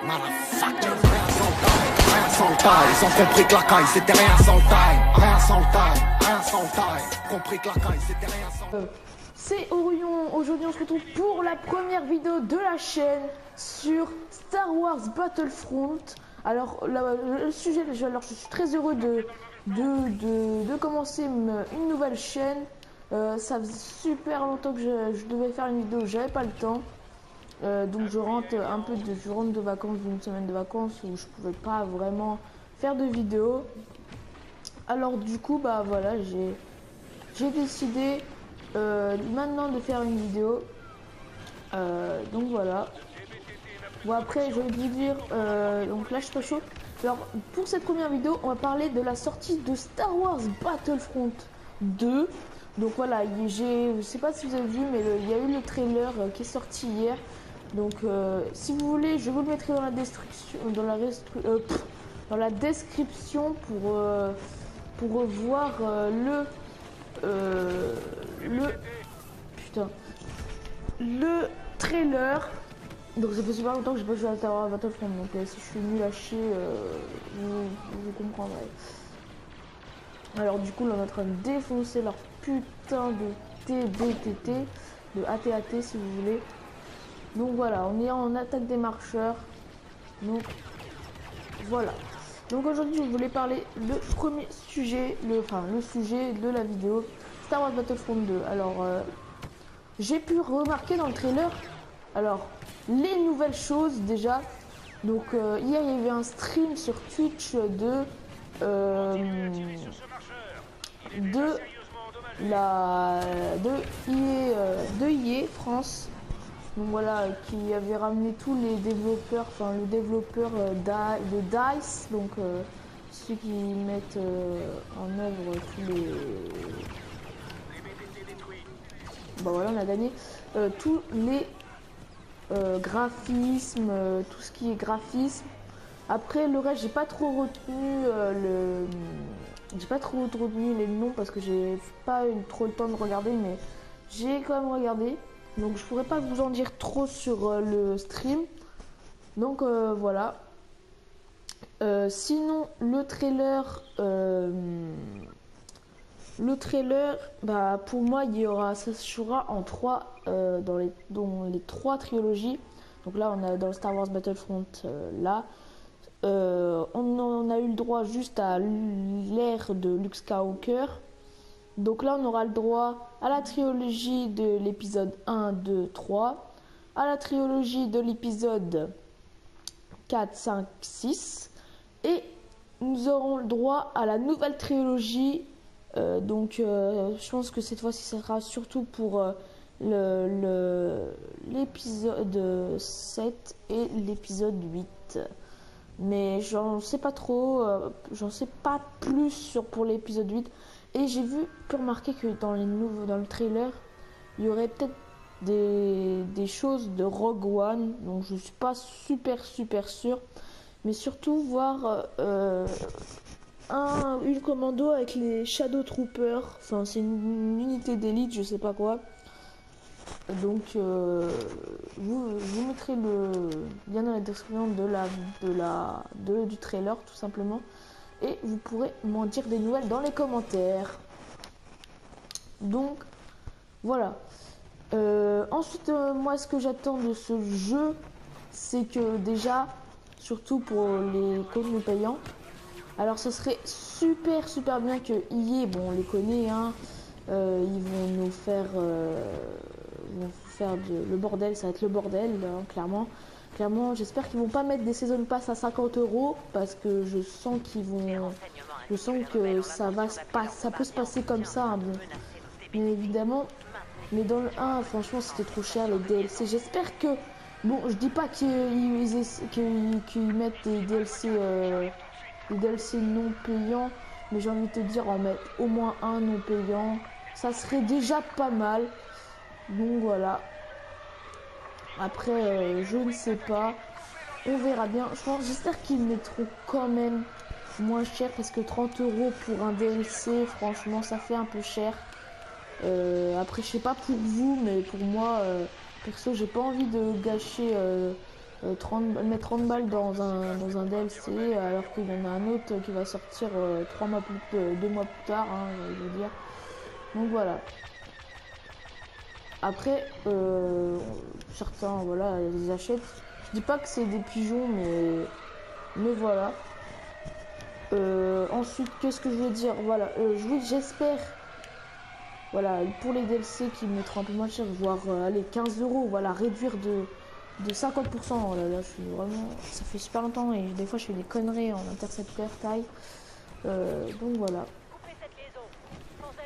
Rien sans le taille, ils ont compris que la caille c'était rien sans le taille. Rien sans le taille, rien sans le taille. Compris que la caille c'était rien sans le taille. C'est Orion, aujourd'hui on se retrouve pour la première vidéo de la chaîne sur Star Wars Battlefront. Alors le sujet, alors je suis très heureux de commencer une nouvelle chaîne. Ça faisait super longtemps que je devais faire une vidéo, j'avais pas le temps. Donc je rentre de vacances, d'une semaine de vacances où je pouvais pas vraiment faire de vidéo. Alors du coup bah voilà, j'ai décidé maintenant de faire une vidéo. Donc voilà. Bon après je vais vous dire, donc là je suis pas chaud. Alors pour cette première vidéo on va parler de la sortie de Star Wars Battlefront 2. Donc voilà, je sais pas si vous avez vu mais il y a eu le trailer qui est sorti hier. Donc si vous voulez je vous le mettrai dans la description, dans la description pour voir le trailer. Donc ça fait super longtemps que j'ai pas joué à Star Wars Battlefront, donc si je suis nul à chier, vous comprendrez. Alors du coup là on est en train de défoncer leur putain de TBTT, de ATAT si vous voulez. Donc voilà, on est en attaque des marcheurs. Donc voilà. Donc aujourd'hui je voulais parler le premier sujet, le sujet de la vidéo, Star Wars Battlefront 2. Alors j'ai pu remarquer dans le trailer, alors les nouvelles choses déjà. Donc hier il y avait un stream sur Twitch de EA France. Donc voilà, qui avait ramené tous les développeurs, enfin le développeur de DICE, donc ceux qui mettent en œuvre tous les... Bah voilà, on a gagné tous les graphismes, tout ce qui est graphisme. Après le reste, j'ai pas trop retenu les noms parce que j'ai pas eu trop le temps de regarder, mais j'ai quand même regardé. Donc je pourrais pas vous en dire trop sur le stream. Donc voilà. Sinon le trailer, bah pour moi ça se jouera en 3 dans les 3 trilogies. Donc là on a dans le Star Wars Battlefront là. On a eu le droit juste à l'ère de Luke Skywalker. Donc là on aura le droit à la trilogie de l'épisode 1, 2, 3, à la trilogie de l'épisode 4, 5, 6 et nous aurons le droit à la nouvelle trilogie. Donc je pense que cette fois-ci ça sera surtout pour l'épisode 7 et l'épisode 8. Mais j'en sais pas trop, j'en sais pas plus pour l'épisode 8. Et j'ai pu remarquer que dans le trailer, il y aurait peut-être des choses de Rogue One. Donc je suis pas super sûr. Mais surtout voir une commando avec les Shadow Troopers. Enfin c'est une unité d'élite, je sais pas quoi. Donc je vous mettrai le lien dans la description du trailer tout simplement. Et vous pourrez m'en dire des nouvelles dans les commentaires. Donc voilà. Ensuite moi ce que j'attends de ce jeu, c'est que déjà, surtout pour les contenus payants, alors ce serait super bien que EA, bon on les connaît hein, ils vont nous faire le bordel, ça va être le bordel hein, clairement j'espère qu'ils vont pas mettre des season pass à 50 € parce que je sens que ça peut se passer comme ça hein, bon. Mais évidemment, mais dans le 1 franchement c'était trop cher les DLC. J'espère que, bon je dis pas qu'ils mettent des DLC non payants, mais j'ai envie de te dire en mettre au moins un non payant, ça serait déjà pas mal. Donc voilà. Après je ne sais pas, on verra bien. J'espère qu'ils mettront quand même moins cher parce que 30 € pour un DLC franchement ça fait un peu cher. Après je sais pas pour vous mais pour moi perso j'ai pas envie de gâcher mettre 30 balles dans un DLC alors qu'il y en a un autre qui va sortir 2 mois plus tard, hein, je veux dire. Donc voilà. Après, certains, voilà, les achètent. Je dis pas que c'est des pigeons, mais voilà. Ensuite, qu'est-ce que je veux dire? Voilà, j'espère, voilà, pour les DLC qui mettront un peu moins cher, voire allez, 15 euros, voilà, réduire de 50%. Oh là là, je suis vraiment, ça fait super longtemps et des fois je fais des conneries en intercepteur taille. Donc voilà.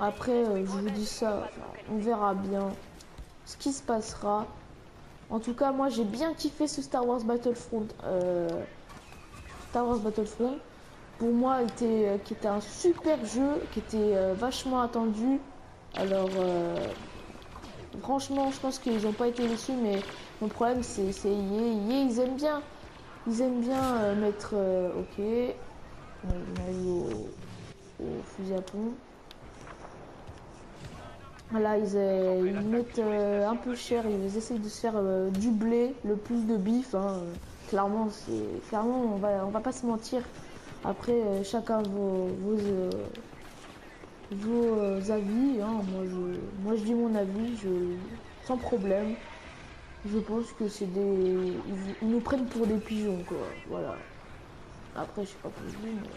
Après, je vous dis ça, on verra bien ce qui se passera. En tout cas, moi j'ai bien kiffé ce Star Wars Battlefront. Star Wars Battlefront, pour moi, qui était un super jeu, qui était vachement attendu. Alors, franchement, je pense qu'ils n'ont pas été déçus, mais mon problème, c'est EA. EA, ils aiment bien mettre... ok, on arrive au fusil à pompe. Là, ils mettent un peu cher, ils essayent de se faire du blé, le plus de bif. Hein. Clairement, on va pas se mentir. Après, chacun vos avis. Hein. Moi, je dis mon avis, sans problème. Je pense que c'est des... Ils nous prennent pour des pigeons, quoi. Voilà. Après, je sais pas plus je dis, mais...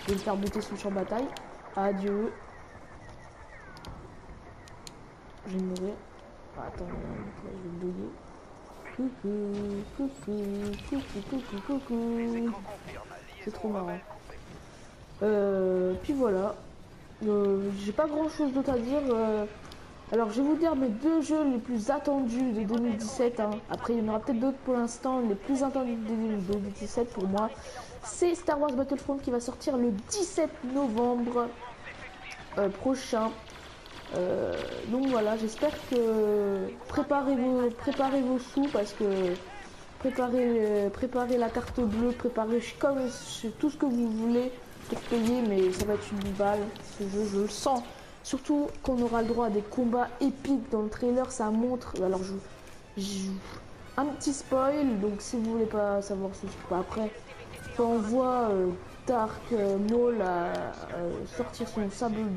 Je vais me faire buter sur le champ de bataille. Adieu. Je vais mourir. Ah, attends, je vais bugger. Coucou. C'est trop marrant. Puis voilà. J'ai pas grand chose d'autre à dire. Alors je vais vous dire mes 2 jeux les plus attendus de 2017. Hein. Après il y en aura peut-être d'autres pour l'instant. Les plus attendus de 2017 pour moi, c'est Star Wars Battlefront qui va sortir le 17 novembre prochain. Donc voilà, j'espère que préparez vos sous parce que préparez la carte bleue, préparez comme tout ce que vous voulez pour payer, mais ça va être une balle ce jeu, je le sens. Surtout qu'on aura le droit à des combats épiques dans le trailer, ça montre. Alors un petit spoil, donc si vous voulez pas savoir ce que pas après, quand on voit Dark Maul sortir son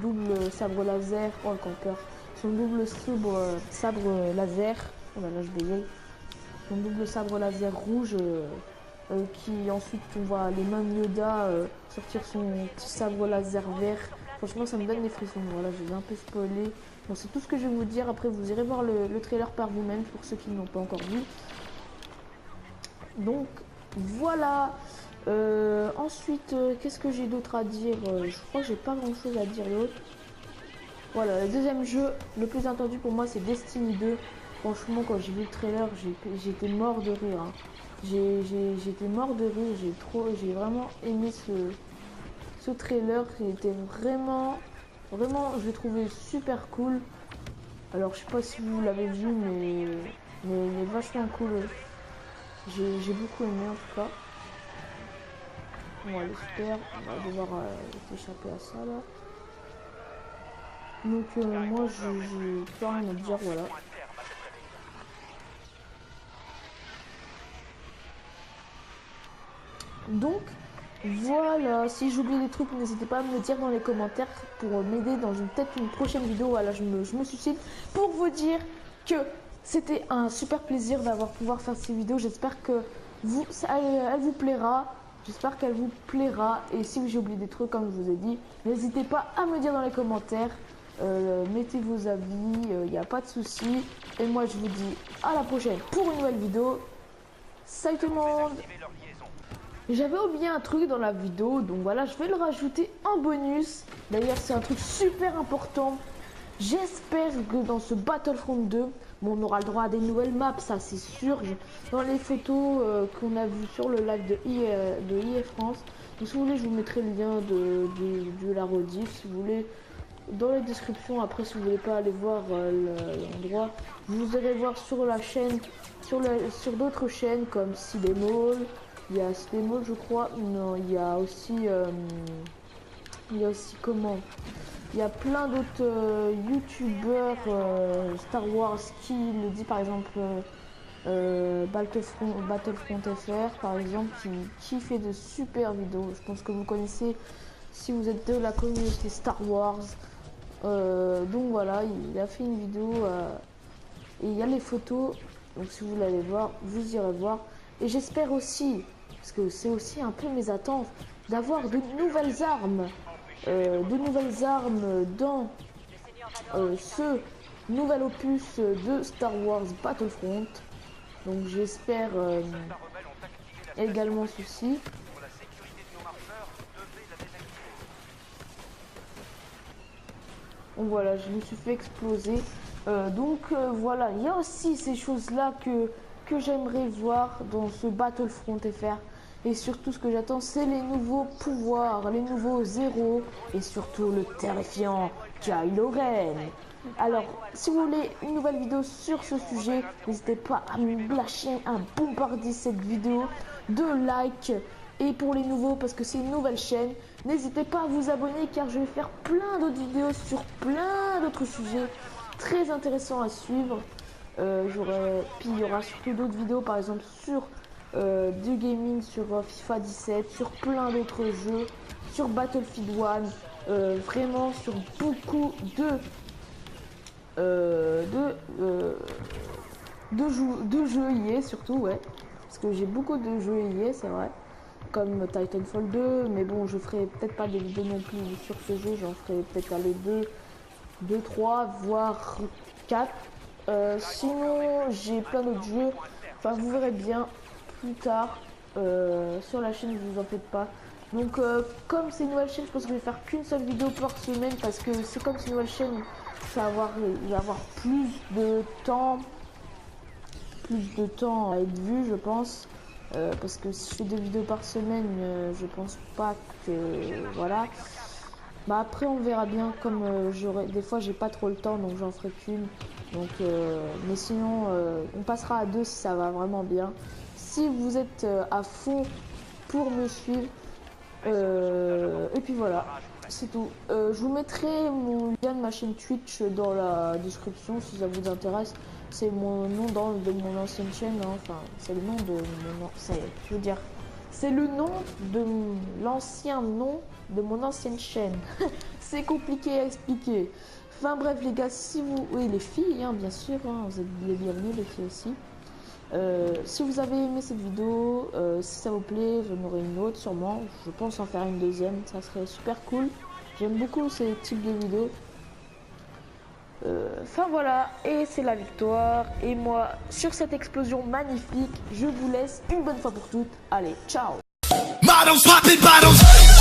double sabre laser, oh le campeur, son double sabre laser, oh là là je bégaye, son double sabre laser rouge, qui ensuite on voit les mains de Yoda sortir son petit sabre laser vert. Franchement ça me donne des frissons. Voilà, je vais un peu spoiler. Bon, c'est tout ce que je vais vous dire. Après vous irez voir le trailer par vous-même pour ceux qui ne l'ont pas encore vu. Donc voilà. Ensuite, qu'est-ce que j'ai d'autre à dire? Je crois que j'ai pas grand chose à dire d'autre. Voilà, le deuxième jeu le plus attendu pour moi c'est Destiny 2. Franchement, quand j'ai vu le trailer, j'étais mort de rire. Hein. J'étais mort de rire. J'ai vraiment aimé ce trailer. Qui était vraiment, je l'ai trouvé super cool. Alors, je sais pas si vous l'avez vu, mais il est vachement cool. J'ai beaucoup aimé en tout cas. Bon, allez, super. On va devoir échapper à ça là. Donc, moi, j'ai plus rien à dire, voilà. Donc, voilà. Si j'oublie des trucs, n'hésitez pas à me le dire dans les commentaires pour m'aider dans peut-être une prochaine vidéo. Voilà, je me suicide pour vous dire que c'était un super plaisir d'avoir pouvoir faire ces vidéos. J'espère que elle vous plaira. J'espère qu'elle vous plaira. Et si j'ai oublié des trucs, comme je vous ai dit, n'hésitez pas à me dire dans les commentaires. Mettez vos avis, il n'y a pas de souci. Et moi, je vous dis à la prochaine pour une nouvelle vidéo. Salut tout le monde! J'avais oublié un truc dans la vidéo, donc voilà, je vais le rajouter en bonus. D'ailleurs, c'est un truc super important. J'espère que dans ce Battlefront 2, bon, on aura le droit à des nouvelles maps, ça c'est sûr. Dans les photos qu'on a vues sur le live de EA France. Donc si vous voulez, je vous mettrai le lien de la rediff. Si vous voulez, dans la description. Après, si vous voulez pas aller voir l'endroit, vous irez voir sur la chaîne, sur d'autres chaînes comme Sidemol. Il y a Sidemol, je crois. Non, il y a aussi comment? Il y a plein d'autres youtubeurs Star Wars qui le dit, par exemple Battlefront FR par exemple qui fait de super vidéos. Je pense que vous connaissez si vous êtes de la communauté Star Wars. Donc voilà, il a fait une vidéo et il y a les photos. Donc si vous voulez aller voir, vous irez voir. Et j'espère aussi, parce que c'est aussi un peu mes attentes, d'avoir de nouvelles armes. Dans ce nouvel opus de Star Wars Battlefront. Donc j'espère également ceci. Donc voilà, je me suis fait exploser. Voilà, il y a aussi ces choses-là que j'aimerais voir dans ce Battlefront FR. Et surtout, ce que j'attends, c'est les nouveaux pouvoirs, les nouveaux héros et surtout le terrifiant Kylo Ren. Alors, si vous voulez une nouvelle vidéo sur ce sujet, n'hésitez pas à me lâcher un bombarder cette vidéo de likes. Et pour les nouveaux, parce que c'est une nouvelle chaîne, n'hésitez pas à vous abonner car je vais faire plein d'autres vidéos sur plein d'autres sujets très intéressants à suivre. Puis il y aura surtout d'autres vidéos, par exemple sur du gaming, sur FIFA 17, sur plein d'autres jeux, sur Battlefield 1, vraiment sur beaucoup de jeux EA surtout, ouais, parce que j'ai beaucoup de jeux EA, c'est vrai, comme Titanfall 2, mais bon, je ferai peut-être pas des vidéos non plus sur ce jeu, j'en ferai peut-être aller 2, 3, voire 4. Sinon, j'ai plein d'autres jeux, enfin vous verrez bien plus tard sur la chaîne, vous en faites pas. Donc comme c'est une nouvelle chaîne, je pense que je vais faire qu'une seule vidéo par semaine, parce que c'est comme c'est une nouvelle chaîne, il va avoir plus de temps à être vu, je pense, parce que si je fais 2 vidéos par semaine, je pense pas que voilà. Bah après on verra bien, comme des fois j'ai pas trop le temps, donc j'en ferai qu'une. Donc mais sinon on passera à 2 si ça va vraiment bien. Si vous êtes à fond pour me suivre, et puis voilà, c'est tout. Je vous mettrai mon lien de ma chaîne Twitch dans la description si ça vous intéresse. C'est mon nom de mon ancienne chaîne, hein. Enfin c'est le nom de mon, je veux dire, c'est le nom de l'ancien nom de mon ancienne chaîne. C'est compliqué à expliquer. Enfin bref les gars, si vous... Oui les filles, hein, bien sûr, hein, vous êtes les bienvenus, les filles aussi. Si vous avez aimé cette vidéo, si ça vous plaît, j'en aurai une autre sûrement. Je pense en faire une deuxième, ça serait super cool. J'aime beaucoup ces types de vidéos. Enfin voilà, et c'est la victoire. Et moi, sur cette explosion magnifique, je vous laisse une bonne fois pour toutes. Allez, ciao! Models popping bottles.